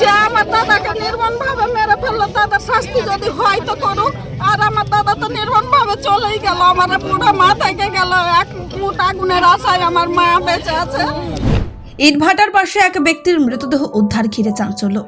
যে আমার দাদাকে নির্মম ভাবে মেরে ফেললো, তাদের শাস্তি যদি হয় তো করুক। আর আমার দাদা তো নির্মম ভাবে চলেই গেল, আমার পুরো মা থেকে গেল। এক মুঠ আগুনের আশায় আমার মা বেঁচে আছে। ইটভাটার পাশে এক ব্যক্তির মৃতদেহ উদ্ধার ঘিরে চাঞ্চল্য।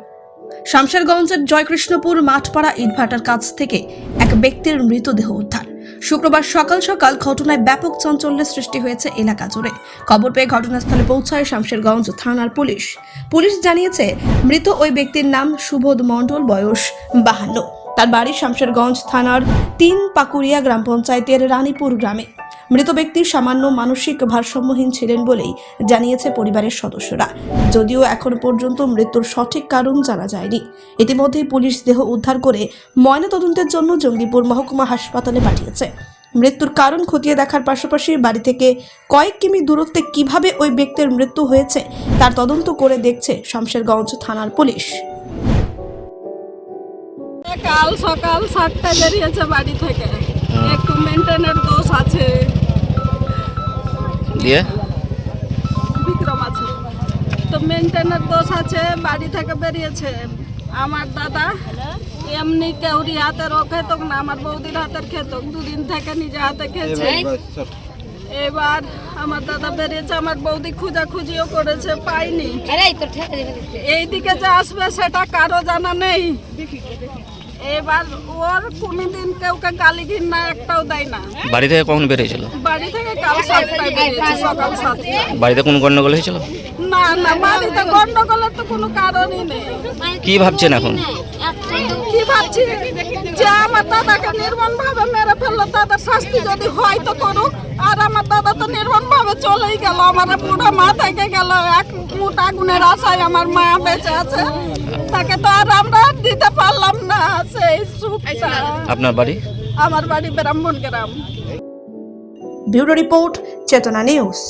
শামশেরগঞ্জের জয়কৃষ্ণপুর মাঠপাড়া ইটভাটার কাছ থেকে এক ব্যক্তির মৃতদেহ উদ্ধার। শুক্রবার সকাল সকাল ঘটনায় ব্যাপক চাঞ্চল্যের সৃষ্টি হয়েছে এলাকা জুড়ে। খবর পেয়ে ঘটনাস্থলে পৌঁছায় শামশেরগঞ্জ থানার পুলিশ। পুলিশ জানিয়েছে, মৃত ওই ব্যক্তির নাম সুবোধ মণ্ডল, বয়স 52। তার বাড়ি শামশেরগঞ্জ থানার 3 পাকুড়িয়া গ্রাম পঞ্চায়েতের রানীপুর গ্রামে। মৃত ব্যক্তি সামান্য মানসিক ভারসাম্যহীন ছিলেন বলেই জানিয়েছে পরিবারের সদস্যরা। যদিও এখন পর্যন্ত মৃত্যুর সঠিক কারণ জানা যায়নি। ইতিমধ্যেই পুলিশ দেহ উদ্ধার করে ময়নাতদন্তের জন্য জঙ্গিপুর মহকুমা হাসপাতালে পাঠিয়েছে। মৃত্যুর কারণ খতিয়ে দেখার পাশাপাশি বাড়ি থেকে কয়েক কিমি দূরত্বে কিভাবে ওই ব্যক্তির মৃত্যু হয়েছে তার তদন্ত করে দেখছে শামশেরগঞ্জ থানার পুলিশ। কাল সকাল 7টায় বেরিয়েছে বাড়ি থেকে। একটু মেনটেনের দোষ আছে, দিয়ে বিক্রম আছে তো মেনটেনের দোষ আছে। বাড়ি থেকে বেরিয়েছে। আমার দাদা এমনি কেউরি হাতের ও খেত না, আমার বৌদির হাতের খেত। দুদিন থেকে নিজে হাতে খেয়েছে। এবার আমার দাদা বেরিয়েছে, আমার বৌদি খুঁজাখুঁজিও করেছে, পাইনি। এইদিকে যে আসবে সেটা কারো জানা নেই। এবার ওর কোনোদিন কেউকে গালি ঘিন্না একটাও দেয় না। বাড়ি থেকে কখন বেরিয়েছিল? বাড়ি থেকে কাল 7টায় বেরিয়েছে, সকাল 7টায়। বাড়িতে কোনো গন্ডগোল হয়েছিল? না না, বাড়িতে গন্ডগোলের তো কোনো কারণই নেই। কি ভাবছেন এখন? কি ভাবছি, যে আমার দাদাকে নির্মম ভাবে মেরে ফেললো, তাদের শাস্তি যদি হয় তো করুক। আর আমার দাদা তো নির্মম ভাবে চলেই গেল, আমার পুরো মা থেকে গেল। এক মুঠ আগুনের আশায় আমার মা বেঁচে আছে। তাকে তো আর আমরা দিতে পারলাম না সেই সুখটা। আপনার বাড়ি? আমার বাড়ি ব্রাহ্মণ গ্রাম। ব্যুরো রিপোর্ট, চেতনা নিউজ।